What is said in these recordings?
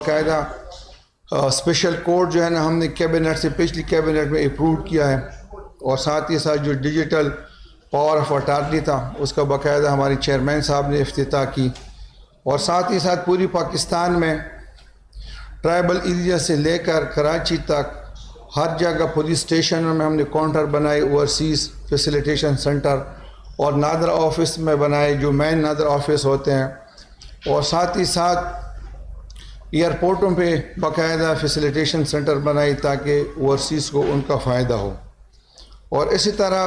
باقاعدہ special code جو ہے نا ہم نے کیبنٹ سے پچھلی کیبنٹ میں اپروو کیا ہے، اور ساتھ ہی ساتھ جو ڈیجیٹل پاور آف اٹارنی تھا اس کا باقاعدہ ہمارے چیئرمین صاحب نے افتتاح کی، اور ساتھ ہی ساتھ پوری پاکستان میں ٹرائبل ایریا سے لے کر کراچی تک ہر جگہ پولیس اسٹیشنوں میں ہم نے کاؤنٹر بنائے، اوورسیز فیسیلیٹیشن سینٹر، اور نادر آفس میں بنائے جو مین نادر آفس ہوتے ہیں، اور ساتھ ہی ساتھ ایئرپورٹوں پہ باقاعدہ فیسیلیٹیشن سینٹر بنائی تاکہ اوورسیز کو ان کا فائدہ ہو۔ اور اسی طرح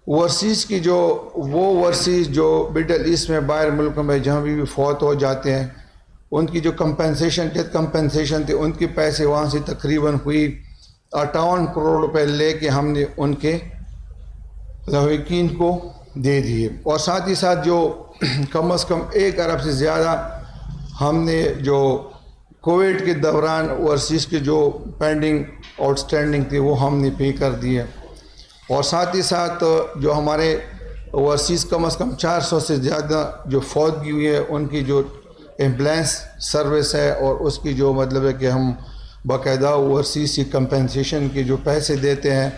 اوورسیز کی جو اوورسیز جو مڈل ایسٹ میں باہر ملکوں میں جہاں بھی فوت ہو جاتے ہیں ان کی جو ڈیتھ کمپنسیشن تھی ان کے پیسے وہاں سے تقریباً ہوئی 58 کروڑ روپے لے کے ہم نے ان کے لواحقین کو دے دیے، اور ساتھ ہی ساتھ جو کم از کم 1 ارب سے زیادہ ہم نے جو کووڈ کے دوران اوورسیز کے جو پینڈنگ آؤٹ اسٹینڈنگ تھی وہ ہم نے پے کر دیے، اور ساتھ ہی ساتھ جو ہمارے اوورسیز کم از کم 400 سے زیادہ جو فوتگی ہوئی ہے ان کی جو ایمبولینس سروس ہے اور اس کی جو مطلب ہے کہ ہم باقاعدہ اوورسیز کی کمپنسیشن کے جو پیسے دیتے ہیں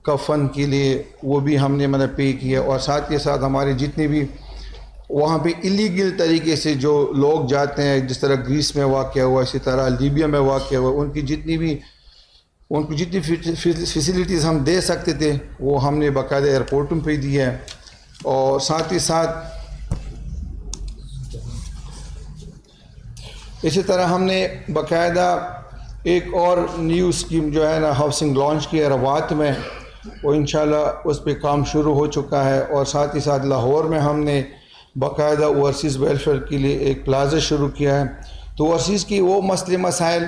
کفن کے لیے وہ بھی ہم نے پے کیا، اور ساتھ کے ساتھ ہمارے جتنے بھی وہاں پہ ایلیگل طریقے سے جو لوگ جاتے ہیں جس طرح گریس میں واقع ہوا، اسی طرح لیبیا میں واقع ہوا، ان کو جتنی فیسیلیٹیز ہم دے سکتے تھے وہ ہم نے باقاعدہ ایئرپورٹوں پہ دی ہے، اور ساتھ ہی ساتھ اسی طرح ہم نے باقاعدہ ایک اور نیو اسکیم جو ہے نا ہاؤسنگ لانچ کی ہے روات میں، وہ انشاءاللہ اس پہ کام شروع ہو چکا ہے، اور ساتھ ہی ساتھ لاہور میں ہم نے باقاعدہ اوورسیز ویلفیئر کے لیے ایک پلازا شروع کیا ہے۔ تو اوورسیز کی وہ مسئلے مسائل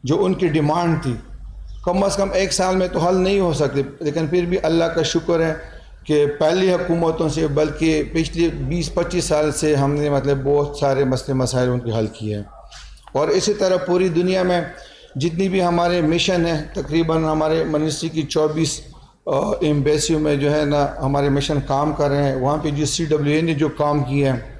جو ان کی ڈیمانڈ تھی کم از کم 1 سال میں تو حل نہیں ہو سکتے، لیکن پھر بھی اللہ کا شکر ہے کہ پہلی حکومتوں سے بلکہ پچھلے 20-25 سال سے ہم نے بہت سارے مسئلے مسائل ان کے حل کیے ہیں، اور اسی طرح پوری دنیا میں جتنی بھی ہمارے مشن ہیں تقریباً ہمارے منسٹری کی 24 ایمبیسیوں میں جو ہے نا ہمارے مشن کام کر رہے ہیں، وہاں پہ جو CWA نے جو کام کیا ہے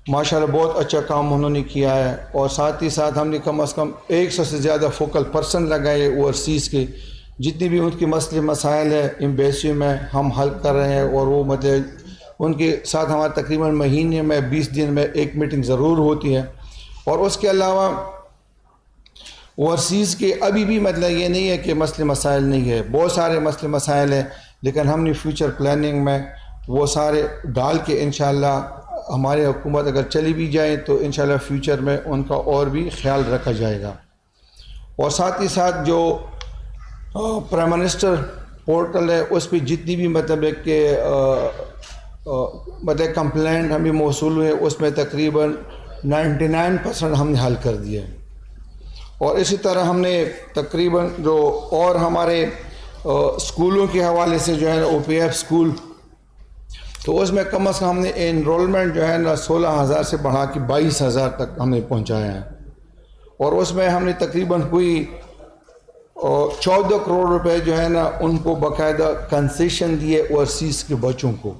ماشاءاللہ بہت اچھا کام انہوں نے کیا ہے، اور ساتھ ہی ساتھ ہم نے کم از کم 100 سے زیادہ فوکل پرسن لگائے اوورسیز کے، جتنی بھی ان کے مسئلے مسائل ہیں ایمبیسیوں میں ہم حل کر رہے ہیں، اور وہ ان کے ساتھ ہمارا تقریباً مہینے میں 20 دن میں ایک میٹنگ ضرور ہوتی ہے، اور اس کے علاوہ اوورسیز کے ابھی بھی یہ نہیں ہے کہ مسئلے مسائل نہیں ہے، بہت سارے مسئلے مسائل ہیں، لیکن ہم نے فیوچر پلاننگ میں وہ سارے ڈال کے انشاءاللہ ہماری حکومت اگر چلی بھی جائے تو انشاءاللہ فیوچر میں ان کا اور بھی خیال رکھا جائے گا۔ اور ساتھ ہی ساتھ جو پرائم منسٹر پورٹل ہے اس پہ جتنی بھی کمپلینٹ ہمیں موصول ہوئے اس میں تقریباً 99% ہم نے حل کر دیا ہے، اور اسی طرح ہم نے تقریباً جو اور ہمارے اسکولوں کے حوالے سے جو ہے OPF اسکول تو اس میں کم از کم ہم نے انرولمنٹ جو ہے نا 16,000 سے بڑھا کے 22,000 تک ہم نے پہنچایا ہے، اور اس میں ہم نے تقریباً کوئی 14 کروڑ روپے جو ہے نا ان کو باقاعدہ کنسیشن دیے اوورسیز کے بچوں کو،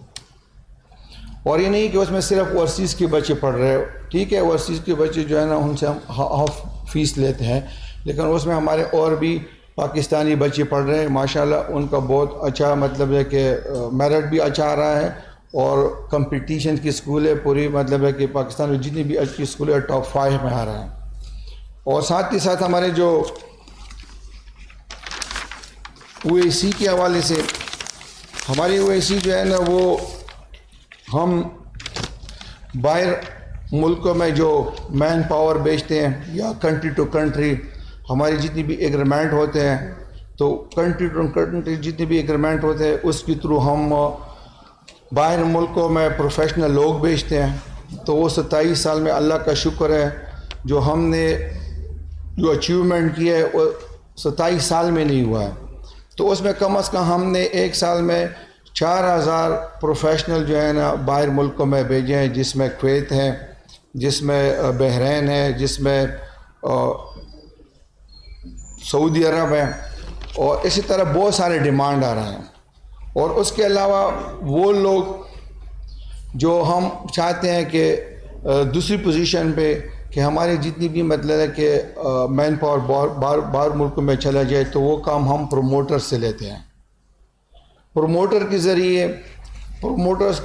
اور یہ نہیں کہ اس میں صرف اوورسیز کے بچے پڑھ رہے ہو، ٹھیک ہے اوورسیز کے بچے جو ہے نا ان سے ہم ہاف فیس لیتے ہیں، لیکن اس میں ہمارے اور بھی پاکستانی بچے پڑھ رہے ہیں ماشاءاللہ، ان کا بہت اچھا ہے کہ میرٹ بھی اچھا آ رہا ہے، اور کمپٹیشن کی اسکول ہے پوری ہے کہ پاکستان میں جتنی بھی اچھی اسکول ہے ٹاپ 5 میں آ رہا ہے، اور ساتھ ہی ساتھ ہمارے جو OAC کے حوالے سے ہماری OAC جو ہے نا وہ ہم باہر ملکوں میں جو مین پاور بیچتے ہیں یا کنٹری ٹو کنٹری ہماری جتنی بھی ایگریمنٹ ہوتے ہیں تو کنٹری ٹو کنٹری جتنے بھی ایگریمنٹ ہوتے ہیں اس کے تھرو ہم باہر ملکوں میں پروفیشنل لوگ بیچتے ہیں، تو وہ 27 سال میں اللہ کا شکر ہے جو ہم نے جو اچیومنٹ کی ہے وہ 27 سال میں نہیں ہوا ہے، تو اس میں کم از کم ہم نے 1 سال میں 4,000 پروفیشنل جو ہے نا باہر ملکوں میں بھیجے ہیں، جس میں کویت ہے، جس میں بحرین ہے، جس میں سعودی عرب ہے، اور اسی طرح بہت سارے ڈیمانڈ آ رہے ہیں، اور اس کے علاوہ وہ لوگ جو ہم چاہتے ہیں کہ دوسری پوزیشن پہ کہ ہماری جتنی بھی مطلب ہے کہ مین پاور باہر ملکوں میں چلا جائے تو وہ کام ہم پروموٹر سے لیتے ہیں. پروموٹرز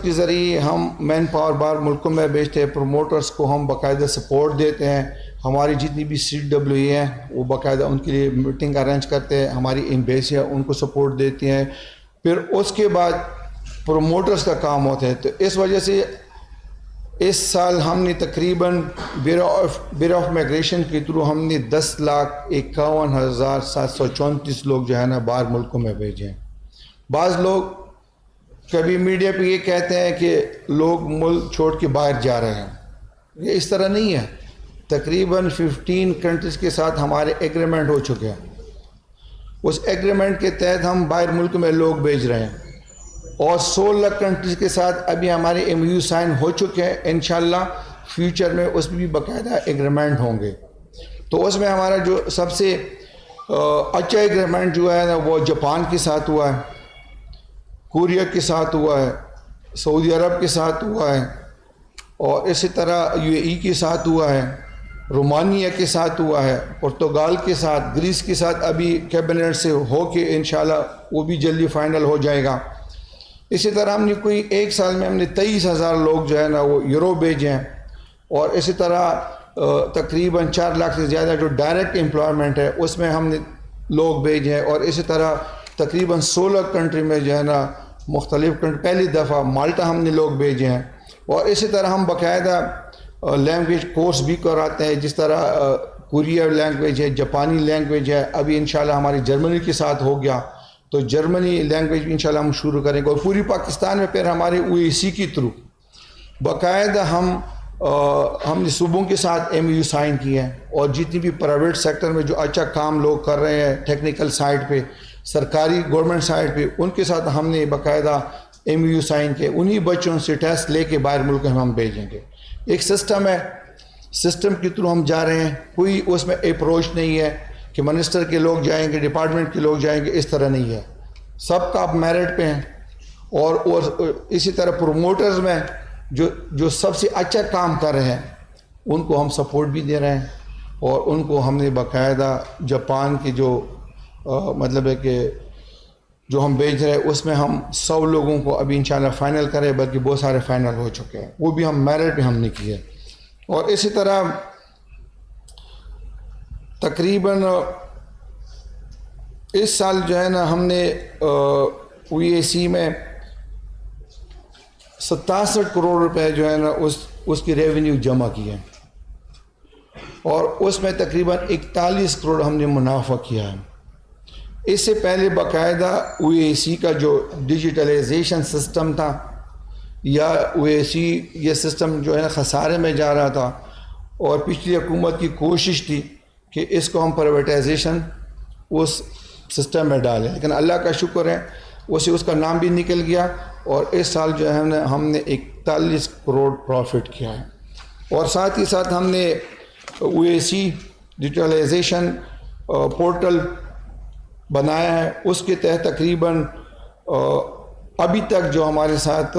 کے ذریعے ہم مین پاور باہر ملکوں میں بیچتے ہیں. پروموٹرز کو ہم باقاعدہ سپورٹ دیتے ہیں. ہماری جتنی بھی CWE ہیں وہ باقاعدہ ان کے لیے میٹنگ ارینج کرتے ہیں. ہماری ایمبیسی ہے ان کو سپورٹ دیتی ہیں. پھر اس کے بعد پروموٹرز کا کام ہوتا ہے. تو اس وجہ سے اس سال ہم نے تقریباً بیورو آف مائگریشن کے تھرو ہم نے 10,51,734 لوگ جو ہے نا باہر ملکوں میں بھیجے ہیں. بعض لوگ کبھی میڈیا پہ یہ کہتے ہیں کہ لوگ ملک چھوڑ کے باہر جا رہے ہیں. یہ اس طرح نہیں ہے. تقریباً 15 کنٹریز کے ساتھ ہمارے ایگریمنٹ ہو چکے ہیں. اس ایگریمنٹ کے تحت ہم باہر ملک میں لوگ بھیج رہے ہیں. اور 16 کنٹریز کے ساتھ ابھی ہمارے MOU سائن ہو چکے ہیں. انشاءاللہ فیوچر میں اس میں بھی باقاعدہ ایگریمنٹ ہوں گے. تو اس میں ہمارا جو سب سے اچھا ایگریمنٹ جو ہے نا وہ جاپان کے ساتھ ہوا ہے, کوریا کے ساتھ ہوا ہے, سعودی عرب کے ساتھ ہوا ہے, اور اسی طرح UAE کے ساتھ ہوا ہے, رومانیہ کے ساتھ ہوا ہے, پرتگال کے ساتھ, گریس کے ساتھ ابھی کیبنٹ سے ہو کے انشاءاللہ وہ بھی جلدی فائنل ہو جائے گا. اسی طرح ہم نے کوئی ایک سال میں ہم نے 23,000 لوگ جو ہے نا وہ یوروپ بھیجے ہیں. اور اسی طرح تقریباً 4 لاکھ سے زیادہ جو ڈائریکٹ امپلائمنٹ ہے اس میں ہم نے لوگ بھیجے ہیں. اور اسی طرح تقریباً 16 کنٹری میں جو ہے نا مختلف کنٹری, پہلی دفعہ مالٹا ہم نے لوگ بھیجے ہیں. اور اسی طرح ہم باقاعدہ لینگویج کورس بھی کراتے ہیں, جس طرح کوریا لینگویج ہے, جاپانی لینگویج ہے, ابھی انشاءاللہ ہماری جرمنی کے ساتھ ہو گیا تو جرمنی لینگویج بھی انشاءاللہ ہم شروع کریں گے. اور پوری پاکستان میں پھر ہمارے OAC کے تھرو باقاعدہ ہم نے صوبوں کے ساتھ MOU سائن کیے ہیں. اور جتنی بھی پرائیویٹ سیکٹر میں جو اچھا کام لوگ کر رہے ہیں ٹیکنیکل سائٹ پہ, سرکاری گورنمنٹ سائٹ پہ, ان کے ساتھ ہم نے باقاعدہ MOU سائن کیے. انہی بچوں سے ٹیسٹ لے کے باہر ملک ہم بھیجیں گے. ایک سسٹم ہے, سسٹم کے تھرو ہم جا رہے ہیں. کوئی اس میں اپروچ نہیں ہے کہ منسٹر کے لوگ جائیں گے, ڈپارٹمنٹ کے لوگ جائیں گے, اس طرح نہیں ہے. سب کا آپ میرٹ پہ ہیں. اور اسی طرح پروموٹرز میں جو سب سے اچھا کام کر رہے ہیں ان کو ہم سپورٹ بھی دے رہے ہیں. اور ان کو ہم نے باقاعدہ جاپان کے جو مطلب ہے کہ جو ہم بھیج رہے ہیں اس میں ہم 100 لوگوں کو ابھی انشاءاللہ فائنل کریں, بلکہ بہت سارے فائنل ہو چکے ہیں, وہ بھی ہم میرٹ پہ ہم نے کیے. اور اسی طرح تقریباً اس سال جو ہے نا ہم نے OAC میں 67 کروڑ روپے جو ہے نا اس کی ریونیو جمع کی ہے. اور اس میں تقریباً 41 کروڑ ہم نے منافع کیا ہے. اس سے پہلے باقاعدہ OAC کا جو ڈیجیٹلائزیشن سسٹم تھا, یا OAC یہ سسٹم جو ہے خسارے میں جا رہا تھا, اور پچھلی حکومت کی کوشش تھی کہ اس کو ہم پرائیویٹائزیشن اس سسٹم میں ڈالیں, لیکن اللہ کا شکر ہے اس کا نام بھی نکل گیا. اور اس سال جو ہے ہم نے 41 کروڑ پروفٹ کیا ہے. اور ساتھ ہی ساتھ ہم نے OAC ڈیجیٹلائزیشن پورٹل بنایا ہے. اس کے تحت تقریباً ابھی تک جو ہمارے ساتھ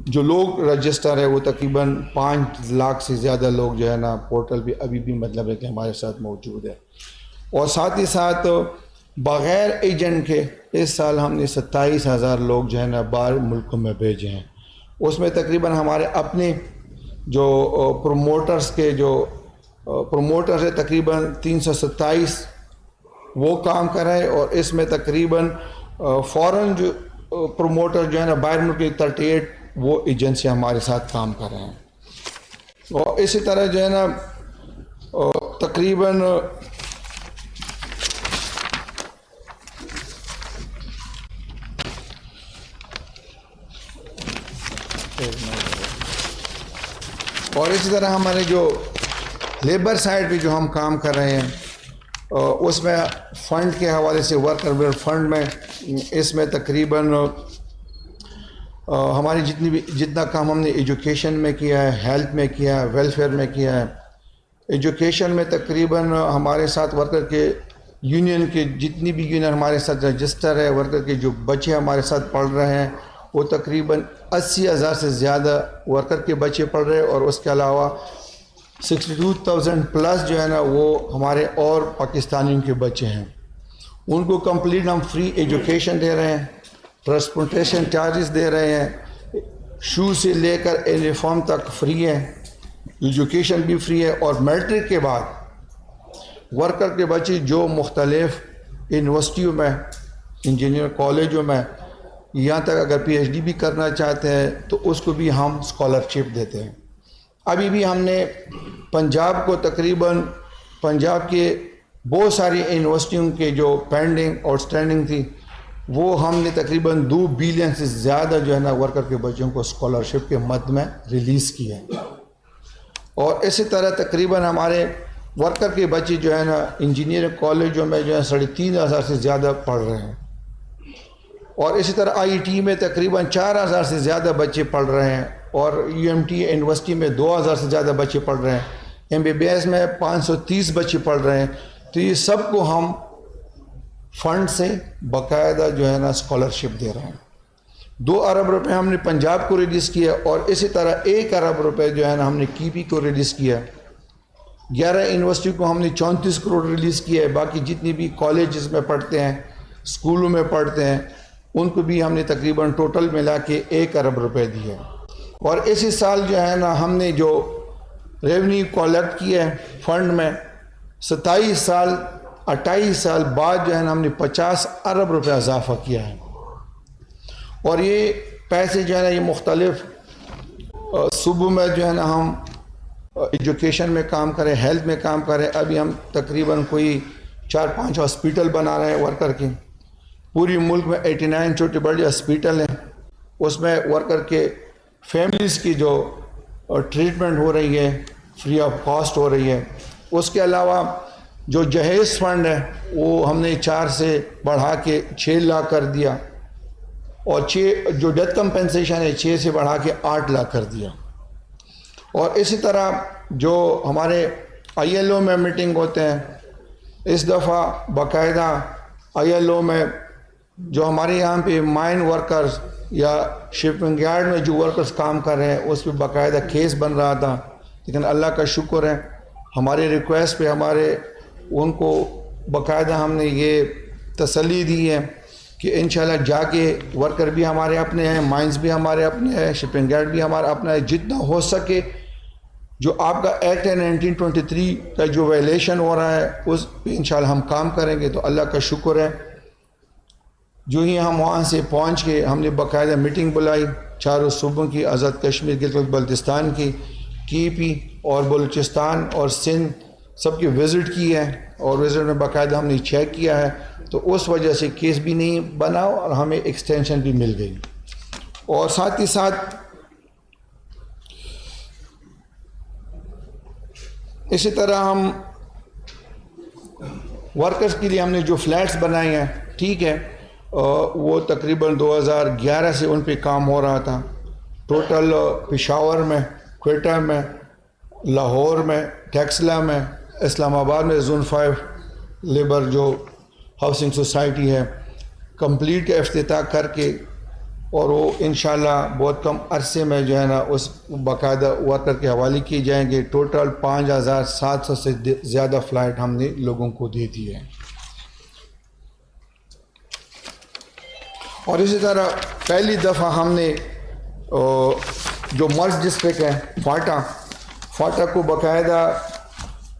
جو لوگ رجسٹر ہے وہ تقریباً 5 لاکھ سے زیادہ لوگ جو ہے نا پورٹل بھی ابھی بھی مطلب ہے کہ ہمارے ساتھ موجود ہے. اور ساتھ ہی ساتھ بغیر ایجنٹ کے اس سال ہم نے 27,000 لوگ جو ہے نا باہر ملکوں میں بھیجے ہیں. اس میں تقریباً ہمارے اپنے جو پروموٹرز کے جو پروموٹرز ہے تقریباً 327 وہ کام کر رہے ہیں. اور اس میں تقریباً فورن جو پروموٹر جو ہے نا باہر ملک کے 38 وہ ایجنسی ہمارے ساتھ کام کر رہے ہیں. اور اسی طرح جو ہے نا تقریباً اور اسی طرح ہمارے جو لیبر سائڈ پہ جو ہم کام کر رہے ہیں اس میں فنڈ کے حوالے سے ورکر ویلفیئر فنڈ میں اس میں تقریباً ہماری جتنا کام ہم نے ایجوکیشن میں کیا ہے, ہیلتھ میں کیا ہے, ویلفیئر میں کیا ہے. ایجوکیشن میں تقریباً ہمارے ساتھ ورکر کے یونین کے جتنی بھی یونین ہمارے ساتھ رجسٹر ہے, ورکر کے جو بچے ہمارے ساتھ پڑھ رہے ہیں وہ تقریباً 80,000 سے زیادہ ورکر کے بچے پڑھ رہے ہیں. اور اس کے علاوہ 62,000 پلس جو ہے نا وہ ہمارے اور پاکستانیوں کے بچے ہیں. ان کو کمپلیٹ ہم فری ایجوکیشن دے رہے ہیں, ٹرانسپورٹیشن چارجز دے رہے ہیں, شو سے لے کر یونیفارم تک فری ہے, ایجوکیشن بھی فری ہے. اور میٹرک کے بعد ورکر کے بچے جو مختلف یونیورسٹیوں میں, انجینئر کالجوں میں, یہاں تک اگر پی ایچ ڈی بھی کرنا چاہتے ہیں تو اس کو بھی ہم اسکالرشپ دیتے ہیں. ابھی بھی ہم نے پنجاب کو تقریباً پنجاب کے بہت ساری یونیورسٹیوں کے جو پینڈنگ اور اسٹینڈنگ تھی وہ ہم نے تقریباً 2 بلین سے زیادہ جو ہے نا ورکر کے بچوں کو اسکالرشپ کے مد میں ریلیز کیا ہے. اور اسی طرح تقریباً ہمارے ورکر کے بچے جو ہے نا انجینئرنگ کالجوں میں جو ہے 3,500 سے زیادہ پڑھ رہے ہیں. اور اسی طرح آئی ٹی میں تقریباً 4,000 سے زیادہ بچے پڑھ رہے ہیں. اور یو ایم ٹی یونیورسٹی میں 2,000 سے زیادہ بچے پڑھ رہے ہیں. ایم بی بی ایس میں 530 بچے پڑھ رہے ہیں. تو یہ سب کو ہم فنڈ سے باقاعدہ جو ہے نا اسکالرشپ دے رہے ہیں. 2 ارب روپے ہم نے پنجاب کو ریلیز کیا اور اسی طرح 1 ارب روپے جو ہے نا ہم نے کی پی کو ریلیز کیا. 11 یونیورسٹی کو ہم نے 34 کروڑ ریلیز کیا ہے. باقی جتنی بھی کالجز میں پڑھتے ہیں, اسکولوں میں پڑھتے ہیں, ان کو بھی ہم نے تقریباً ٹوٹل ملا کے 1 ارب روپے دیے. اور اسی سال جو ہے نا ہم نے جو ریونیو کلیکٹ کیا ہے فنڈ میں 28 سال بعد جو ہے نا ہم نے 50 ارب روپے اضافہ کیا ہے. اور یہ پیسے جو ہے نا یہ مختلف صوبوں میں جو ہے نا ہم ایجوکیشن میں کام کریں, ہیلتھ میں کام کریں. ابھی ہم تقریباً کوئی 4-5 ہاسپیٹل بنا رہے ہیں ورکر کے. پوری ملک میں 89 چھوٹے بڑے ہاسپیٹل ہیں. اس میں ورکر کے فیملیز کی جو ٹریٹمنٹ ہو رہی ہے فری آف کاسٹ ہو رہی ہے. اس کے علاوہ جو جہیز فنڈ ہے وہ ہم نے 4 سے بڑھا کے 6 لاکھ کر دیا. اور جو ڈیتھ کمپنسیشن ہے 6 سے بڑھا کے 8 لاکھ کر دیا. اور اسی طرح جو ہمارے آئی ایل او میں میٹنگ ہوتے ہیں, اس دفعہ باقاعدہ آئی ایل او میں جو ہمارے یہاں پہ مائن ورکرز یا شپنگ یارڈ میں جو ورکرز کام کر رہے ہیں اس پہ باقاعدہ کیس بن رہا تھا. لیکن اللہ کا شکر ہے ہمارے ریکویسٹ پہ ان کو باقاعدہ ہم نے یہ تسلی دی ہے کہ انشاءاللہ جا کے ورکر بھی ہمارے اپنے ہیں, مائنز بھی ہمارے اپنے ہیں, شپنگ یارڈ بھی ہمارا اپنا ہے. جتنا ہو سکے جو آپ کا ایکٹ ہے 1923 کا جو وائلیشن ہو رہا ہے اس پہ انشاءاللہ ہم کام کریں گے. تو اللہ کا شکر ہے جو ہی ہم وہاں سے پہنچ کے ہم نے باقاعدہ میٹنگ بلائی 4 صوبوں کی, آزاد کشمیر, گلگت بلتستان کی پی اور بلوچستان اور سندھ, سب کی وزٹ کی ہے. اور وزٹ میں باقاعدہ ہم نے چیک کیا ہے. تو اس وجہ سے کیس بھی نہیں بنا اور ہمیں ایکسٹینشن بھی مل گئی. اور ساتھ ہی ساتھ اسی طرح ہم ورکرز کے لیے ہم نے جو فلیٹس بنائے ہیں, ٹھیک ہے, وہ تقریباً 2011 سے ان پہ کام ہو رہا تھا. ٹوٹل پشاور میں, کوئٹہ میں, لاہور میں, ٹیکسلا میں, اسلام آباد میں زون 5 لیبر جو ہاؤسنگ سوسائٹی ہے کمپلیٹ کا افتتاح کر کے, اور وہ انشاءاللہ بہت کم عرصے میں جو ہے نا اس باقاعدہ ورکر کے حوالے کیے جائیں گے. ٹوٹل 5,700 سے زیادہ فلائٹ ہم نے لوگوں کو دے دی ہے. اور اسی طرح پہلی دفعہ ہم نے جو مرز ڈسٹرکٹ ہے فاٹا کو باقاعدہ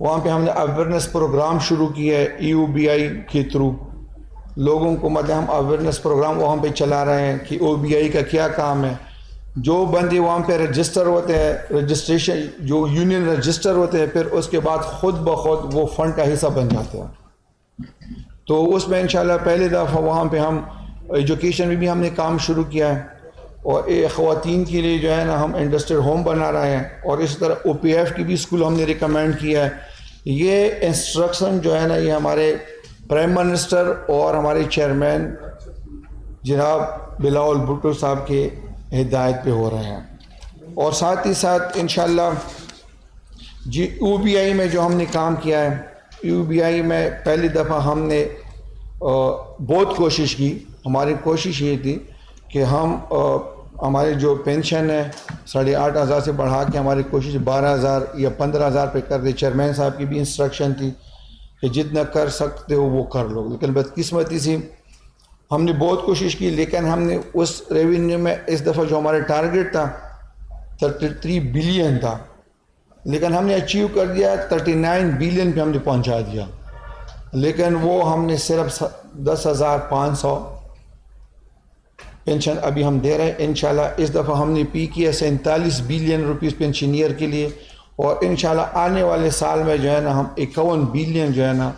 وہاں پہ ہم نے اویئرنیس پروگرام شروع کیا ہے EOBI کے تھرو. لوگوں کو ہم اویئرنیس پروگرام وہاں پہ چلا رہے ہیں کہ OBI کا کیا کام ہے. جو بندے وہاں پہ رجسٹر ہوتے ہیں, رجسٹریشن جو یونین رجسٹر ہوتے ہیں, پھر اس کے بعد خود بخود وہ فنڈ کا حصہ بن جاتے ہیں. تو اس میں انشاءاللہ پہلی دفعہ وہاں پہ ہم ایجوکیشن میں بھی ہم نے کام شروع کیا ہے. اور خواتین کے لیے جو ہے نا ہم انڈسٹریل ہوم بنا رہے ہیں. اور اسی طرح OPF کی بھی اسکول ہم نے ریکمینڈ کیا ہے. یہ انسٹرکشن جو ہے نا یہ ہمارے پرائم منسٹر اور ہمارے چیئرمین جناب بلاول بھٹو صاحب کے ہدایت پہ ہو رہے ہیں. اور ساتھ ہی ساتھ انشاءاللہ OBI میں جو ہم نے کام کیا ہے, OBI میں پہلی دفعہ ہم نے بہت کوشش کی. ہماری کوشش یہ تھی کہ ہم ہماری جو پینشن ہے 8,500 سے بڑھا کے ہماری کوشش 12,000 یا 15,000 پہ کر دے. چیئرمین صاحب کی بھی انسٹرکشن تھی کہ جتنا کر سکتے ہو وہ کر لو, لیکن بدقسمتی سے ہم نے بہت کوشش کی, لیکن ہم نے اس ریونیو میں اس دفعہ جو ہمارے ٹارگیٹ تھا 33 بلین تھا, لیکن ہم نے اچیو کر دیا 39 بلین پہ ہم نے پہنچا دیا, لیکن وہ ہم نے صرف 10,500 پینشن ابھی ہم دے رہے ہیں. انشاءاللہ اس دفعہ ہم نے پی کیا 47 بلین روپیز پینشنیئر کے لیے, اور انشاءاللہ آنے والے سال میں جو ہے نا ہم 51 بلین جو ہے نا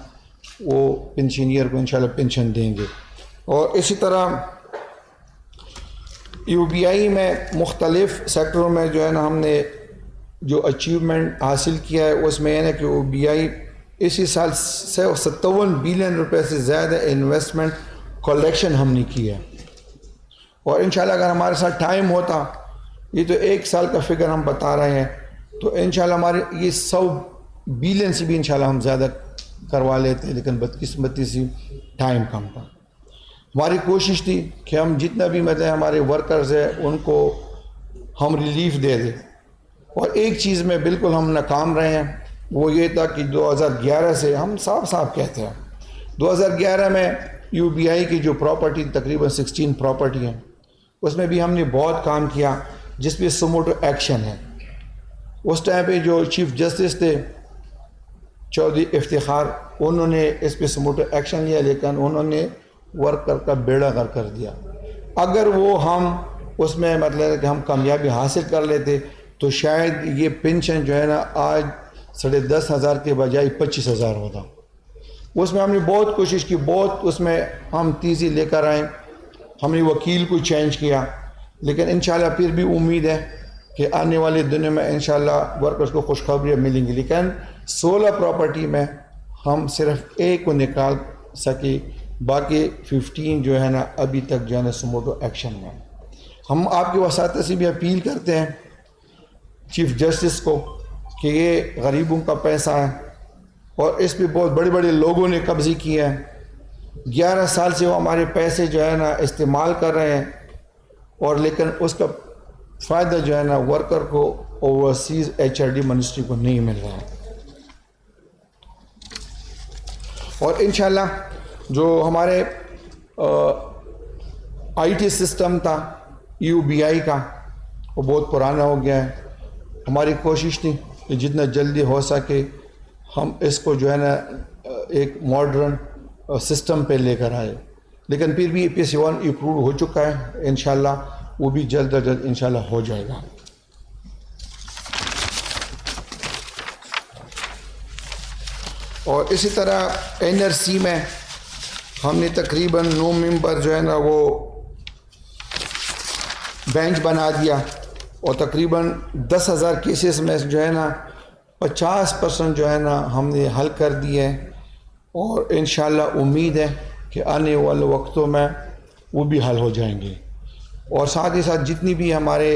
وہ پینشنیئر کو انشاءاللہ پینشن دیں گے. اور اسی طرح یو بی آئی میں مختلف سیکٹروں میں جو ہے نا ہم نے جو اچیومنٹ حاصل کیا ہے اس میں یہ ہے کہ یو بی آئی اسی سال 57 بلین روپے سے زیادہ انویسٹمنٹ کلیکشن ہم نے کی ہے, اور انشاءاللہ اگر ہمارے ساتھ ٹائم ہوتا, یہ تو 1 سال کا فگر ہم بتا رہے ہیں, تو انشاءاللہ ہمارے یہ 100 بلین سے بھی انشاءاللہ ہم زیادہ کروا لیتے ہیں, لیکن بدقسمتی سے ٹائم کم تھا. ہماری کوشش تھی کہ ہم جتنا بھی مطلب ہمارے ورکرز ہیں ان کو ہم ریلیف دے دیں, اور ایک چیز میں بالکل ہم ناکام رہے ہیں, وہ یہ تھا کہ 2011 سے ہم صاف کہتے ہیں 2011 میں یو بی آئی کی جو پراپرٹی تقریباً 16 پراپرٹی ہیں, اس میں بھی ہم نے بہت کام کیا جس پہ سموٹو ایکشن ہے. اس ٹائم پہ جو چیف جسٹس تھے چودھری افتخار, انہوں نے اس پہ سموٹو ایکشن لیا, لیکن انہوں نے ورکر کا بیڑا غرق کر دیا. اگر وہ ہم اس میں مطلب کہ ہم کامیابی حاصل کر لیتے تو شاید یہ پینشن جو ہے نا آج 10,500 کے بجائے 25,000 ہوتا. اس میں ہم نے بہت کوشش کی, بہت اس میں ہم تیزی لے کر آئے, ہم نے وکیل کو چینج کیا, لیکن انشاءاللہ پھر بھی امید ہے کہ آنے والے دنوں میں انشاءاللہ ورکرز کو خوشخبریاں ملیں گی. لیکن 16 پراپرٹی میں ہم صرف ایک کو نکال سکے, باقی 15 جو ہے نا ابھی تک جو ہے نا سموٹو ایکشن میں. ہم آپ کی وساطت سے بھی اپیل کرتے ہیں چیف جسٹس کو کہ یہ غریبوں کا پیسہ ہے اور اس پہ بہت بڑے بڑے لوگوں نے قبضے کیا ہے. 11 سال سے وہ ہمارے پیسے جو ہے نا استعمال کر رہے ہیں, اور لیکن اس کا فائدہ جو ہے نا ورکر کو اوورسیز HRD منسٹری کو نہیں مل رہا ہے. اور انشاءاللہ جو ہمارے IT سسٹم تھا یو بی آئی کا, وہ بہت پرانا ہو گیا ہے. ہماری کوشش تھی کہ جتنا جلدی ہو سکے ہم اس کو جو ہے نا ایک ماڈرن سسٹم پہ لے کر آئے, لیکن پھر بھی EPC1 اپروو ہو چکا ہے, انشاءاللہ وہ بھی جلد از جلد انشاءاللہ ہو جائے گا. اور اسی طرح NRC میں ہم نے تقریباً 9 ممبر جو ہے نا وہ بینچ بنا دیا, اور تقریباً 10,000 کیسز میں جو ہے نا 50% جو ہے نا ہم نے حل کر دیے, اور انشاءاللہ امید ہے کہ آنے والے وقتوں میں وہ بھی حل ہو جائیں گے. اور ساتھ ہی ساتھ جتنی بھی ہمارے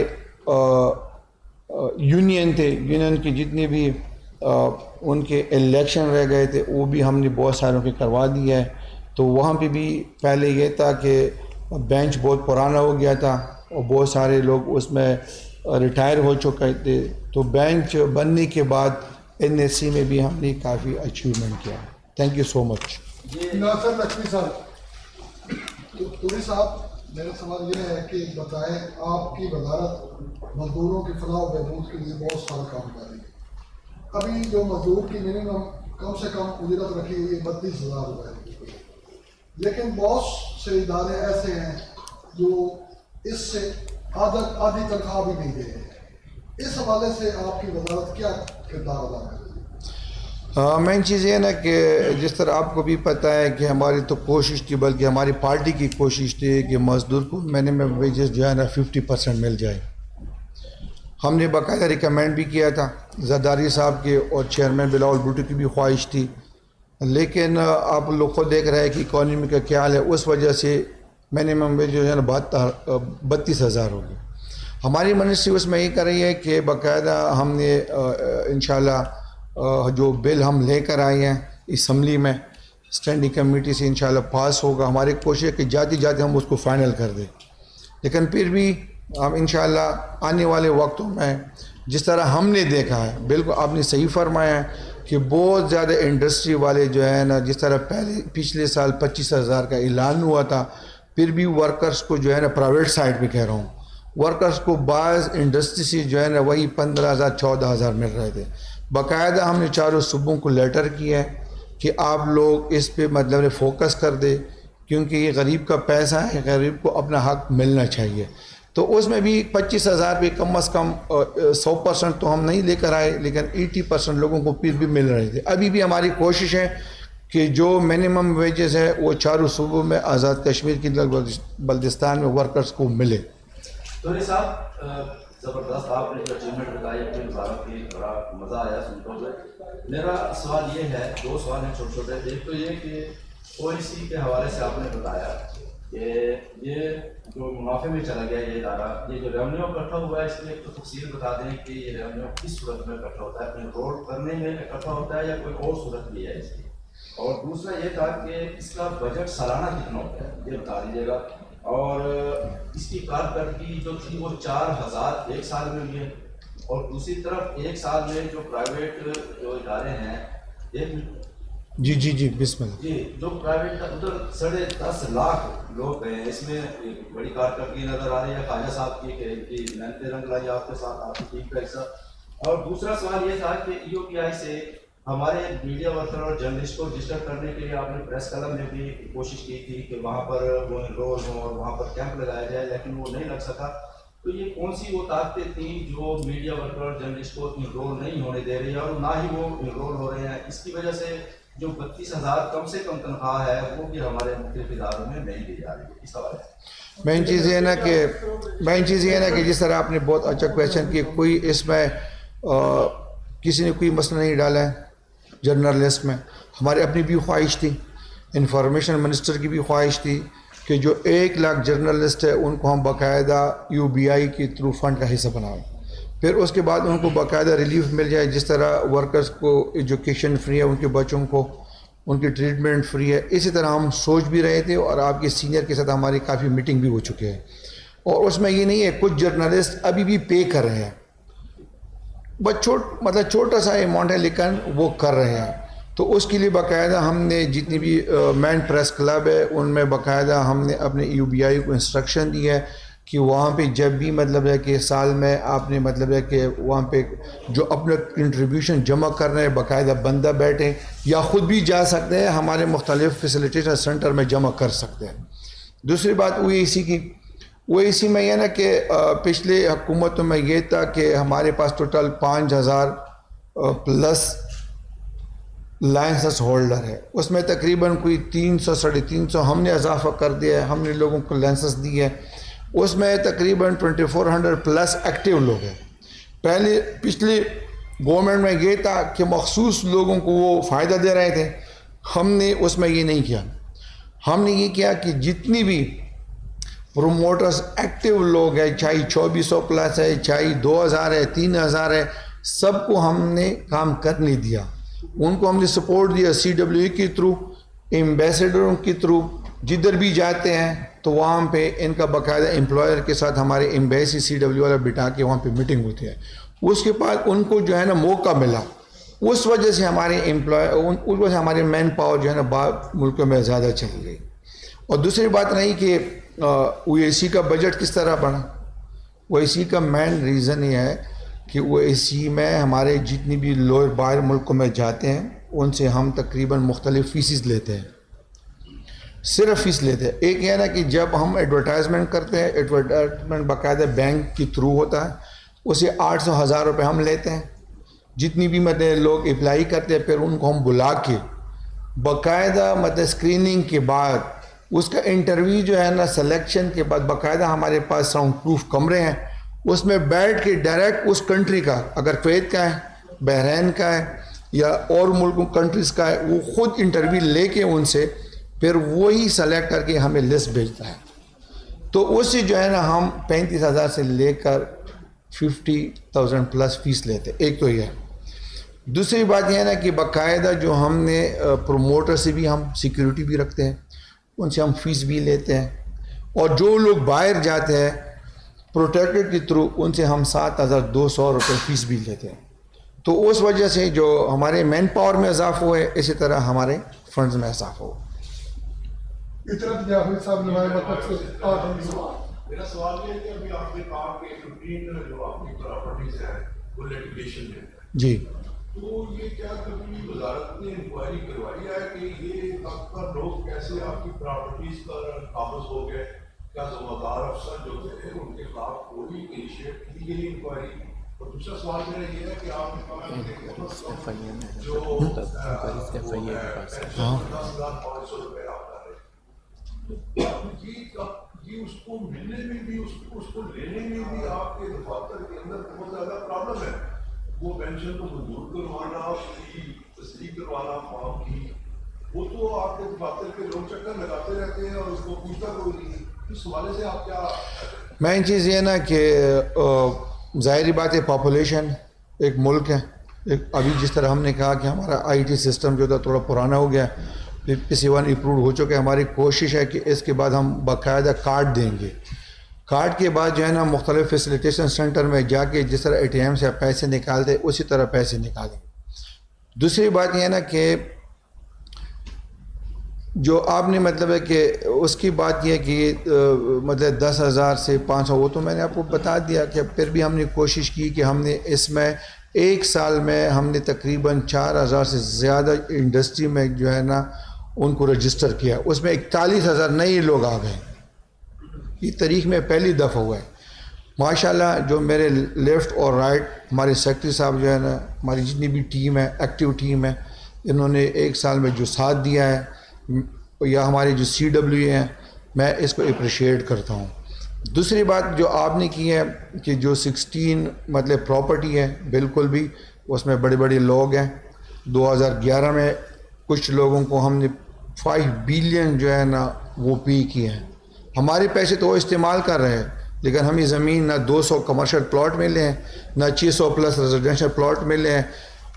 یونین تھے, یونین کی جتنی بھی ان کے الیکشن رہ گئے تھے وہ بھی ہم نے بہت ساروں کے کروا دیا ہے. تو وہاں پہ بھی پہلے یہ تھا کہ بینچ بہت پرانا ہو گیا تھا اور بہت سارے لوگ اس میں ریٹائر ہو چکے تھے, تو بینچ بننے کے بعد NSC میں بھی ہم نے کافی اچیومنٹ کیا. تھینک یو سو مچ. ناصر لکھوی صاحب, پوری صاحب میرا سوال یہ ہے کہ بتائیں آپ کی وزارت مزدوروں کی فلاح و بہبود کے لیے بہت سارا کام کر رہی ہے. ابھی جو مزدور کی منیمم کم سے کم اجرت رکھی ہوئی ہے 32,000 روپے, لیکن بہت سے ادارے ایسے ہیں جو اس سے آدھی تنخواہ بھی نہیں دے رہے. اس حوالے سے آپ کی وزارت کیا کردار ادا کر رہی ہے؟ مین چیز یہ ہے نا کہ جس طرح آپ کو بھی پتہ ہے کہ ہماری تو کوشش تھی, بلکہ ہماری پارٹی کی کوشش تھی کہ مزدور کو منیمم ویجز جو ہے نا 50% مل جائے. ہم نے باقاعدہ ریکمینڈ بھی کیا تھا, زرداری صاحب کے اور چیئرمین بلاول بھٹو کی بھی خواہش تھی, لیکن آپ لوگ خود دیکھ رہے ہیں کہ اکانومی کا کیا حال ہے, اس وجہ سے منیمم ویج جو ہے نا 32,000 ہوگی. ہماری منسٹری اس میں یہ کر رہی ہے کہ باقاعدہ ہم نے انشاءاللہ جو بل ہم لے کر آئے ہیں اسمبلی میں اسٹینڈنگ کمیٹی سے انشاءاللہ پاس ہوگا. ہماری کوشش ہے کہ جاتے ہم اس کو فائنل کر دیں, لیکن پھر بھی ہم انشاءاللہ آنے والے وقتوں میں جس طرح ہم نے دیکھا ہے، بالکل آپ نے صحیح فرمایا ہے کہ بہت زیادہ انڈسٹری والے جو ہے نا، جس طرح پچھلے سال 25,000 کا اعلان ہوا تھا، پھر بھی ورکرز کو جو ہے نا پرائیویٹ سائٹ پہ کہہ رہا ہوں، ورکرز کو بعض انڈسٹری سے جو ہے نا وہی 15,000 14,000 مل رہے تھے. باقاعدہ ہم نے چاروں صوبوں کو لیٹر کیا ہے کہ آپ لوگ اس پہ مطلب فوکس کر دے، کیونکہ یہ غریب کا پیسہ ہے، غریب کو اپنا حق ملنا چاہیے. تو اس میں بھی 25,000 پہ کم از کم 100% تو ہم نہیں لے کر آئے، لیکن 80% لوگوں کو پھر بھی مل رہے تھے. ابھی بھی ہماری کوشش ہے کہ جو منیمم ویجز ہے وہ چاروں صوبوں میں آزاد کشمیر کی بلتستان میں ورکرز کو ملے. توری صاحب زبردست آپ نے جو اچیومنٹ بتائی اپنی وزارت کی، بڑا مزہ آیا سنتے ہوئے. میرا سوال یہ ہے، دو سوال ہیں چھوٹے چھوٹے. ایک تو یہ کہ او ای سی کے حوالے سے آپ نے بتایا کہ یہ جو منافع میں چلا گیا یہ ادارہ، یہ جو ریونیو اکٹھا ہوا ہے، اس میں ایک تو تفصیل بتا دیں کہ یہ ریونیو کس صورت میں اکٹھا ہوتا ہے، انرول کرنے میں اکٹھا ہوتا ہے یا کوئی اور صورت بھی ہے اس کی. اور دوسرا یہ تھا کہ اس کا بجٹ سالانہ کتنا ہوتا ہے یہ بتا دیجیے گا. اور اس کی کارکردگی جو تھی وہ 4,000 ایک سال میں ہوئی ہے، اور دوسری طرف ایک سال میں جو پرائیویٹ جو ادارے ہیں جی بسم اللہ. جی جو پرائیویٹ ادھر 10.5 لاکھ لوگ ہیں، اس میں ایک بڑی کارکردگی نظر آ رہی ہے خواجہ صاحب کی کہ ان کی محنت رنگ لائی آپ کے ساتھ، آپ کی ٹیم کا حصہ. اور دوسرا سوال یہ تھا کہ ای او پی آئی سے ہمارے میڈیا ورکر اور جرنلسٹ کو رجسٹر کرنے کے لیے آپ نے پریس کلب میں بھی کوشش کی تھی کہ وہاں پر وہ انرول ہوں اور وہاں پر کیمپ لگایا جائے، لیکن وہ نہیں لگ سکا. تو یہ کون سی وہ طاقتیں تھیں جو میڈیا ورکر اور جرنلسٹ کو انرول نہیں ہونے دے رہی ہے اور نہ ہی وہ انرول ہو رہے ہیں؟ اس کی وجہ سے جو 32,000 کم سے کم تنخواہ ہے وہ بھی ہمارے مختلف اداروں میں نہیں دی جا رہی ہے. اس حوالے سے مین چیز یہ ہے نا کہ جس طرح آپ نے بہت اچھا کویشچن کیا، کوئی اس میں کسی نے کوئی مسئلہ نہیں ڈالا ہے جرنلسٹ میں. ہماری اپنی بھی خواہش تھی، انفارمیشن منسٹر کی بھی خواہش تھی کہ جو 1 لاکھ جرنلسٹ ہے ان کو ہم باقاعدہ یو بی آئی کے تھرو فنڈ کا حصہ بنائیں، پھر اس کے بعد ان کو باقاعدہ ریلیف مل جائے. جس طرح ورکرز کو ایجوکیشن فری ہے، ان کے بچوں کو ان کی ٹریٹمنٹ فری ہے، اسی طرح ہم سوچ بھی رہے تھے اور آپ کے سینئر کے ساتھ ہماری کافی میٹنگ بھی ہو چکے ہیں. اور اس میں یہ نہیں ہے، کچھ جرنلسٹ ابھی بھی پے کر رہے ہیں، بس مطلب چھوٹا سا اماؤنٹ ہے لیکن وہ کر رہے ہیں. تو اس کے لیے باقاعدہ ہم نے جتنی بھی مین پریس کلب ہے ان میں باقاعدہ ہم نے اپنے یو بی آئی کو انسٹرکشن دی ہے کہ وہاں پہ جب بھی مطلب ہے کہ سال میں آپ نے مطلب ہے کہ وہاں پہ جو اپنا کنٹریبیوشن جمع کر رہے ہیں باقاعدہ بندہ بیٹھے یا خود بھی جا سکتے ہیں، ہمارے مختلف فیسیلیٹیشن سینٹر میں جمع کر سکتے ہیں. دوسری بات او ای سی کی، او ای سی میں یہ نا کہ پچھلے حکومتوں میں یہ تھا کہ ہمارے پاس ٹوٹل 5,000 پلس لائسنس ہولڈر ہے، اس میں تقریباً کوئی 300 350 ہم نے اضافہ کر دیا ہے، ہم نے لوگوں کو لائسنس دی ہے. اس میں تقریباً 2400 پلس ایکٹیو لوگ ہیں. پچھلی گورنمنٹ میں یہ تھا کہ مخصوص لوگوں کو وہ فائدہ دے رہے تھے، ہم نے اس میں یہ نہیں کیا. ہم نے یہ کیا کہ جتنی بھی پروموٹرز ایکٹیو لوگ ہیں، چاہے 2400 پلس ہے، چاہے 2,000 ہے، 3,000 ہے، سب کو ہم نے کام کرنے دیا. ان کو ہم نے سپورٹ دیا سی ڈبلیو ای کے تھرو، ایمبیسیڈروں کے تھرو. جدھر بھی جاتے ہیں تو وہاں پہ ان کا باقاعدہ امپلائر کے ساتھ ہمارے ایمبیسی سی ڈبلیو والا بٹھا کے وہاں پہ میٹنگ ہوتی ہے. اس کے بعد ان کو جو ہے نا موقع ملا، اس وجہ سے ہمارے اس وجہ سے ہمارے مین پاور جو ہے نا باہر ملکوں میں زیادہ چلی گئی. اور دوسری بات نہیں کہ او اے سی کا بجٹ کس طرح بڑھا. او اے سی کا مین ریزن یہ ہے کہ او اے سی میں ہمارے جتنی بھی لوگ باہر ملکوں میں جاتے ہیں ان سے ہم تقریباً مختلف فیسز لیتے ہیں، صرف فیس لیتے ہیں. ایک یہ نا کہ جب ہم ایڈورٹائزمنٹ کرتے ہیں، ایڈورٹائزمنٹ باقاعدہ بینک کے تھرو ہوتا ہے، اسے 800,000 روپے ہم لیتے ہیں. جتنی بھی مطلب لوگ اپلائی کرتے ہیں پھر ان کو ہم بلا کے باقاعدہ مطلب اسکریننگ کے بعد اس کا انٹرویو جو ہے نا سلیکشن کے بعد باقاعدہ ہمارے پاس ساؤنڈ پروف کمرے ہیں، اس میں بیٹھ کے ڈائریکٹ اس کنٹری کا، اگر کویت کا ہے، بحرین کا ہے یا اور ملکوں کنٹریز کا ہے، وہ خود انٹرویو لے کے ان سے پھر وہی سلیکٹ کر کے ہمیں لسٹ بھیجتا ہے. تو اس سے جو ہے نا ہم 35,000 سے لے کر 50,000 پلس فیس لیتے. ایک تو یہ ہے. دوسری بات یہ ہے نا کہ باقاعدہ جو ہم نے پروموٹر سے بھی ہم سیکیورٹی بھی رکھتے ہیں، ان سے ہم فیس بھی لیتے ہیں. اور جو لوگ باہر جاتے ہیں پروٹیکٹڈ کے تھرو ان سے ہم 7,200 روپے فیس بھی لیتے ہیں. تو اس وجہ سے جو ہمارے مین پاور میں اضافہ ہوا ہے اسی طرح ہمارے فنڈز میں اضافہ ہوا. اطرت جعفری صاحب نمائے مطلب سے میرا سوال یہ ہے کہ ابھی آپ نے کہا کہ 15 جو آپ کی پراپرٹیز ہیں وہ لیٹیگیشن میں ہیں. جی تو یہ کیا کبھی وزارت نے انکوائری کروائی ہے کہ یہ اب تک لوگ کیسے آپ کی پراپرٹیز پر قابض ہو گئے؟ کیا ذمہ دار افسر جو تھے ان کے خلاف کوئی انیشیٹ کی گئی انکوائری؟ اور دوسرا سوال میرا یہ ہے کہ آپ نے کہا کہ جو 10,500 روپے آپ کر رہے ہیں یہ اس کو ملنے میں بھی اس کو لینے میں بھی آپ کے دفاتر کے اندر بہت زیادہ پرابلم ہے. وہ پینشن کو منظور کروانا اس کی تصدیق کروانا فارم کی وہ تو آپ کے دفاتر کے لوگ چکر لگاتے رہتے ہیں اور اس کو پوچھتا کوئی نہیں. اس حوالے سے آپ کیا؟ مین چیز یہ نا کہ ظاہری بات ہے پاپولیشن ایک ملک ہے. ابھی جس طرح ہم نے کہا کہ ہمارا IT سسٹم جو تھا تھوڑا پرانا ہو گیا, PC1 اپروڈ ہو چکے. ہماری کوشش ہے کہ اس کے بعد ہم باقاعدہ کارڈ دیں گے. کارڈ کے بعد جو ہے نا مختلف فیسیلیٹیشن سینٹر میں جا کے جس طرح ATM سے پیسے نکالتے اسی طرح پیسے نکالیں. دوسری بات یہ ہے نا کہ جو آپ نے مطلب ہے کہ اس کی بات یہ کہ مطلب 10,000 سے 500 وہ تو میں نے آپ کو بتا دیا کہ پھر بھی ہم نے کوشش کی کہ ہم نے اس میں ایک سال میں ہم نے تقریباً 4,000 سے زیادہ انڈسٹری میں جو ہے نا ان کو رجسٹر کیا. اس میں 41,000 نئے لوگ آ گئے. یہ تاریخ میں پہلی دفعہ ہوا ہے ماشاءاللہ. جو میرے لیفٹ اور رائٹ ہمارے سیکرٹری صاحب جو ہے نا ہماری جتنی بھی ٹیم ہے ایکٹیو ٹیم ہے انہوں نے ایک سال میں جو ساتھ دیا ہے یا ہمارے جو CW ہیں میں اس کو اپریشیٹ کرتا ہوں. دوسری بات جو آپ نے کی ہے کہ جو 16 مطلب پراپرٹی ہے بالکل بھی اس میں بڑے بڑے لوگ ہیں. 2011 میں کچھ لوگوں کو ہم نے 5 بلین جو ہے نا وہ پے کیے ہیں. ہمارے پیسے تو وہ استعمال کر رہے ہیں لیکن ہمیں زمین نہ 200 کمرشل پلاٹ ملے ہیں نہ 600 پلس ریزیڈینشل پلاٹ ملے ہیں.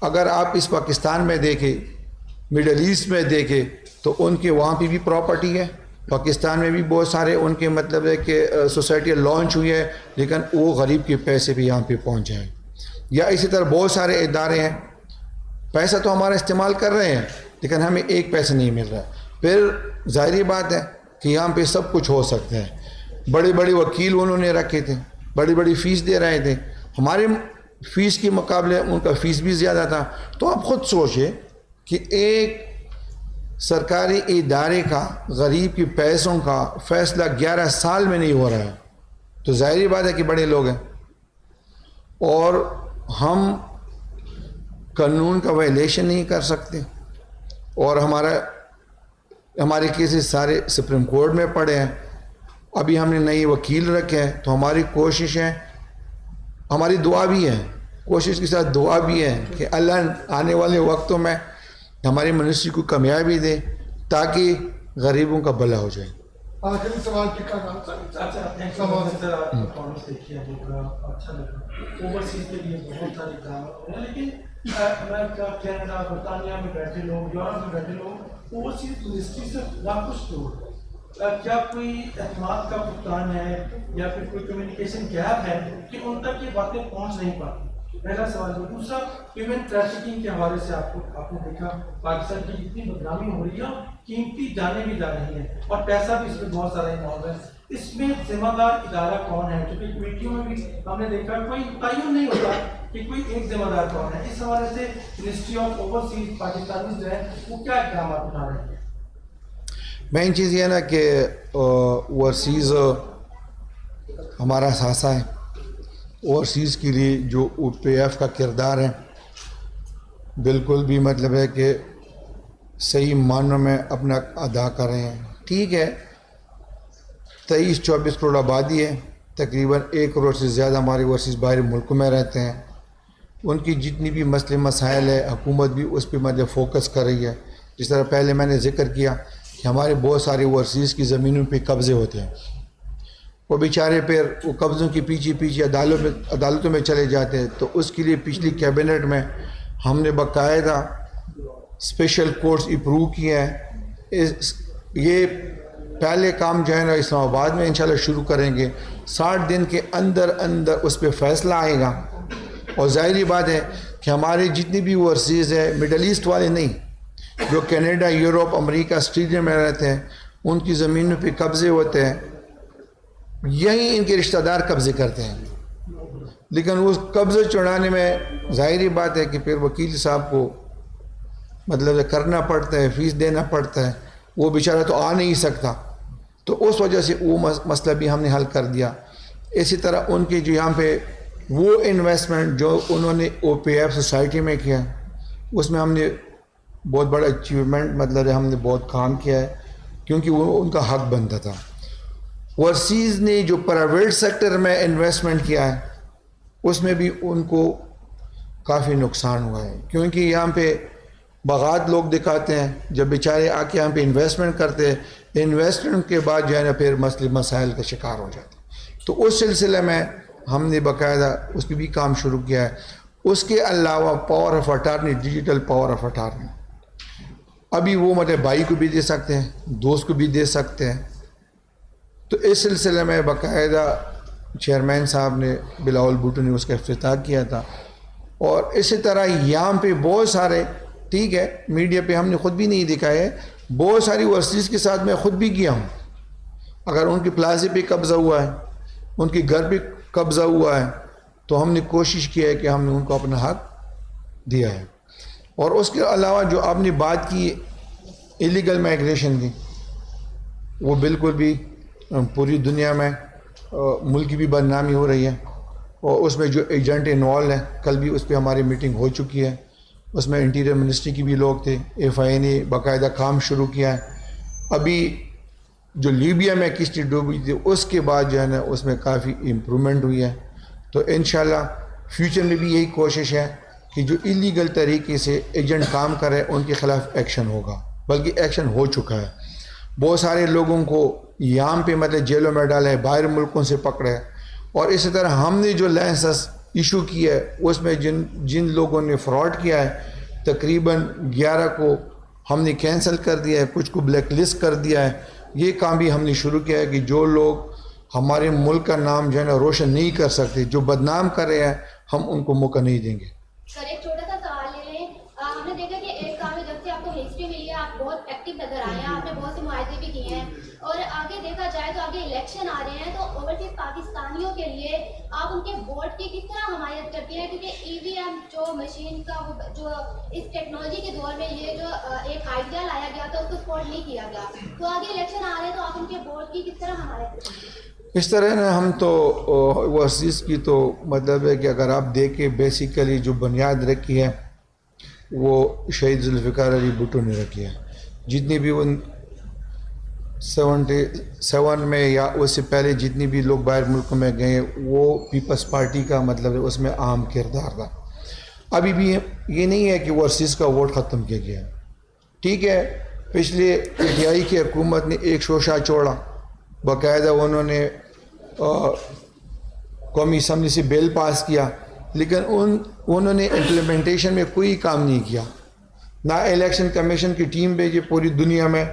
اگر آپ اس پاکستان میں دیکھیں مڈل ایسٹ میں دیکھیں تو ان کے وہاں پہ بھی پراپرٹی ہے. پاکستان میں بھی بہت سارے ان کے مطلب ہے کہ سوسائٹیاں لانچ ہوئی ہے لیکن وہ غریب کے پیسے بھی یہاں پہ پہنچ جائیں. یا اسی طرح بہت سارے ادارے ہیں پیسہ تو ہمارا استعمال کر رہے ہیں لیکن ہمیں ایک پیسہ نہیں مل رہا. پھر ظاہری بات ہے کہ یہاں پہ سب کچھ ہو سکتا ہے. بڑے بڑے وکیل انہوں نے رکھے تھے, بڑی بڑی فیس دے رہے تھے. ہمارے فیس کے مقابلے ان کا فیس بھی زیادہ تھا. تو آپ خود سوچیں کہ ایک سرکاری ادارے کا غریب کے پیسوں کا فیصلہ 11 سال میں نہیں ہو رہا ہے تو ظاہری بات ہے کہ بڑے لوگ ہیں اور ہم قانون کا وائلیشن نہیں کر سکتے. اور ہمارے کیسز سارے سپریم کورٹ میں پڑے ہیں. ابھی ہم نے نئی وکیل رکھے ہیں تو ہماری کوشش ہے, ہماری دعا بھی ہے, کوشش کے ساتھ دعا بھی ہے کہ اللہ آنے والے وقتوں میں ہماری منسٹری کو کامیابی دے تاکہ غریبوں کا بھلا ہو جائے. آخری سوال ٹکا نام اوورسیز کے لیے بہت سارے کام ہو رہے ہیں لیکن امریکہ کینیڈا برطانیہ میں بیٹھے لوگ یورپ میں بیٹھے لوگ اوورسیز منسٹری سے واپس چھوڑ رہے ہیں. کیا کوئی اعتماد کا فقدان ہے یا پھر کوئی کمیونیکیشن گیپ ہے کہ ان تک یہ باتیں پہنچ نہیں پاتی؟ پہلا سوال ہے. دوسرا ہیومن ٹریفکنگ کے حوالے سے آپ نے دیکھا پاکستان کی جتنی بدنامی ہو رہی ہے قیمتی جانیں بھی جا رہی ہیں اور پیسہ بھی اس میں بہت سارا انوالو ہے. اس میں ذمہ دار ادارہ کون ہے؟ کیونکہ کمیٹیوں میں بھی ہم نے دیکھا کوئی تعین نہیں ہوتا کہ کوئی ایک ذمہ دار کون ہے. اس حوالے سے منسٹری آف اوورسیز پاکستانی جو ہے وہ کیا اقدامات اٹھا رہے ہیں؟ مین چیز یہ ہے نا کہ اوورسیز ہمارا اثاثہ ہے. اوورسیز کے لیے جو OPF کا کردار ہے بالکل بھی مطلب ہے کہ صحیح معنوں میں اپنا ادا کر رہے ہیں. ٹھیک ہے 23-24 کروڑ آبادی ہے, تقریباً 1 کروڑ سے زیادہ ہمارے اوورسیز باہر ملک میں رہتے ہیں. ان کی جتنی بھی مسئلے مسائل ہے حکومت بھی اس پہ مطلب فوکس کر رہی ہے. جس طرح پہلے میں نے ذکر کیا کہ ہمارے بہت سارے اوورسیز کی زمینوں پہ قبضے ہوتے ہیں, وہ بیچارے پھر وہ قبضوں کی پیچھے عدالتوں میں چلے جاتے ہیں. تو اس کے لیے پچھلی کیبنٹ میں ہم نے باقاعدہ اسپیشل کورٹس اپروو کیے ہیں. یہ پہلے کام جو ہے نا اسلام آباد میں انشاءاللہ شروع کریں گے. 60 دن کے اندر اندر اس پہ فیصلہ آئے گا. اور ظاہری بات ہے کہ ہمارے جتنی بھی اوورسیز ہے, مڈل ایسٹ والے نہیں, جو کینیڈا, یورپ, امریکہ, آسٹریلیا میں رہتے ہیں, ان کی زمینوں پہ قبضے ہوتے ہیں, یہی ان کے رشتہ دار قبضے کرتے ہیں. لیکن اس قبضے چڑھانے میں ظاہری بات ہے کہ پھر وکیل صاحب کو مطلب کرنا پڑتا ہے, فیس دینا پڑتا ہے, وہ بیچارہ تو آ نہیں سکتا. تو اس وجہ سے وہ مسئلہ بھی ہم نے حل کر دیا. اسی طرح ان کی جو یہاں پہ وہ انویسٹمنٹ جو انہوں نے او پی ایف سوسائٹی میں کیا, اس میں ہم نے بہت بڑا اچیومنٹ مطلب ہم نے بہت کام کیا ہے, کیونکہ وہ ان کا حق بنتا تھا. ورسیز نے جو پرائیویٹ سیکٹر میں انویسٹمنٹ کیا ہے اس میں بھی ان کو کافی نقصان ہوا ہے, کیونکہ یہاں پہ بغات لوگ دکھاتے ہیں, جب بیچارے آ کے یہاں پہ انویسٹمنٹ کرتے ہیں, انویسٹمنٹ کے بعد جو ہے نا پھر مسائل کا شکار ہو جاتے ہیں. تو اس سلسلے میں ہم نے باقاعدہ اس پہ بھی کام شروع کیا ہے. اس کے علاوہ power of attorney, digital power of attorney, ابھی وہ مطلب بھائی کو بھی دے سکتے ہیں, دوست کو بھی دے سکتے ہیں. تو اس سلسلے میں باقاعدہ چیئرمین صاحب نے بلاول بھٹو نے اس کا افتتاح کیا تھا. اور اسی طرح یہاں پہ بہت سارے, ٹھیک ہے میڈیا پہ ہم نے خود بھی نہیں دکھائے, بہت ساری ورسیز کے ساتھ میں خود بھی گیا ہوں. اگر ان کی پلازے پہ قبضہ ہوا ہے, ان کے گھر پہ قبضہ ہوا ہے, تو ہم نے کوشش کی ہے کہ ہم نے ان کو اپنا حق دیا ہے. اور اس کے علاوہ جو آپ نے بات کی ایلیگل مائگریشن کی, وہ بالکل بھی پوری دنیا میں ملک کی بھی بدنامی ہو رہی ہے. اور اس میں جو ایجنٹ انوالو ہیں, کل بھی اس پہ ہماری میٹنگ ہو چکی ہے, اس میں انٹیریئر منسٹری کی بھی لوگ تھے, ایف آئی نے باقاعدہ کام شروع کیا ہے. ابھی جو لیبیا میں کشتی ڈوبی تھی اس کے بعد جو ہے نا اس میں کافی امپرومنٹ ہوئی ہے. تو انشاءاللہ فیوچر میں بھی یہی کوشش ہے کہ جو ایلیگل طریقے سے ایجنٹ کام کرے ان کے خلاف ایکشن ہوگا, بلکہ ایکشن ہو چکا ہے. بہت سارے لوگوں کو یہاں پہ مطلب جیلوں میں ڈالے, باہر ملکوں سے پکڑے. اور اسی طرح ہم نے جو لائسنس ایشو کیا ہے اس میں جن لوگوں نے فراڈ کیا ہے تقریباً 11 کو ہم نے کینسل کر دیا ہے, کچھ کو بلیک لسٹ کر دیا ہے. یہ کام بھی ہم نے شروع کیا ہے کہ جو لوگ ہمارے ملک کا نام جو ہے نا روشن نہیں کر سکتے, جو بدنام کر رہے ہیں, ہم ان کو موقع نہیں دیں گے. سر ایک چھوٹا سا سوال لے لیں. ہم نے دیکھا کہ ایک سال میں جب سے آپ کو ہسٹری ملی ہے آپ بہت ایکٹیو نظر آئے ہیں, آپ نے بہت سے معاہدے بھی کیے ہیں, اور آگے دیکھا جائے تو آگے الیکشن آ رہے ہیں, تو اوورسیز پاکستانیوں کے لیے آپ ان کے ووٹ کی کس طرح حمایت کرتی ہیں؟ کیونکہ ای وی ایم جو مشین کا جو اس ٹیکنالوجی کے دور میں یہ جو ایک آئیڈیا لایا گیا تھا اس کو سپورٹ نہیں کیا گیا, تو آگے الیکشن آ رہے ہیں تو آپ ان کے ووٹ کی کس طرح حمایت کرتی ہیں؟ اس طرح نا ہم تو اوورسیز کی تو مطلب ہے کہ اگر آپ دیکھیں بیسیکلی جو بنیاد رکھی ہے وہ شہید ذوالفقار علی بھٹو نے رکھی ہے. جتنی بھی ان 77 میں یا اس سے پہلے جتنی بھی لوگ باہر ملکوں میں گئے وہ پیپلز پارٹی کا مطلب ہے اس میں اہم کردار تھا. ابھی بھی یہ نہیں ہے کہ اوورسیز کا ووٹ ختم کیا گیا. ٹھیک ہے, پچھلے پی ٹی آئی کی حکومت نے ایک شوشہ چھوڑا, باقاعدہ انہوں نے قومی اسمبلی سے بل پاس کیا, لیکن انہوں نے امپلیمنٹیشن میں کوئی کام نہیں کیا. نہ الیکشن کمیشن کی ٹیم بھیجی پوری دنیا میں,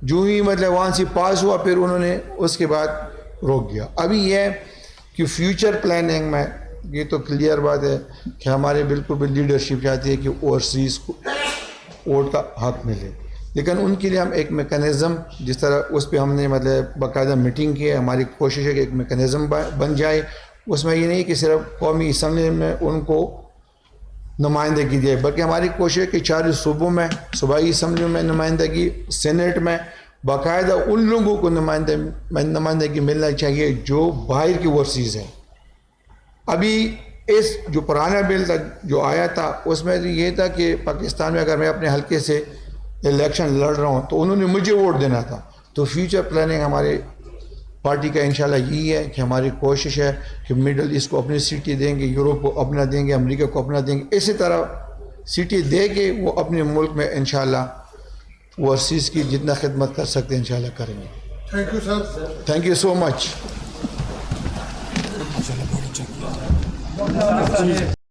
جو ہی مطلب وہاں سے پاس ہوا پھر انہوں نے اس کے بعد روک دیا. ابھی یہ کہ فیوچر پلاننگ میں یہ تو کلیئر بات ہے کہ ہمارے بالکل بھی لیڈرشپ چاہتی ہے کہ اوورسیز کو ووٹ کا حق ملے, لیکن ان کے لیے ہم ایک میکانزم جس طرح اس پہ ہم نے مطلب باقاعدہ میٹنگ کی ہے, ہماری کوشش ہے کہ ایک میکانزم بن جائے. اس میں یہ نہیں کہ صرف قومی اسمبلی میں ان کو نمائندگی دے, بلکہ ہماری کوشش ہے کہ 4 صوبوں میں صوبائی اسمبلیوں میں نمائندگی, سینٹ میں باقاعدہ ان لوگوں کو نمائندگی ملنا چاہیے جو باہر کی اوورسیز ہیں. ابھی اس جو پرانا بل تھا جو آیا تھا اس میں یہ تھا کہ پاکستان میں اگر میں اپنے حلقے سے الیکشن لڑ رہا ہوں تو انہوں نے مجھے ووٹ دینا تھا. تو فیوچر پلاننگ ہمارے پارٹی کا انشاءاللہ یہی ہے کہ ہماری کوشش ہے کہ مڈل ایسٹ کو اپنی سیٹی دیں گے, یورپ کو اپنا دیں گے, امریکہ کو اپنا دیں گے, اسی طرح سیٹی دے کے وہ اپنے ملک میں انشاءاللہ اوورسیز کی جتنا خدمت کر سکتے ہیں انشاءاللہ کریں گے. Thank you sir. Thank you so much.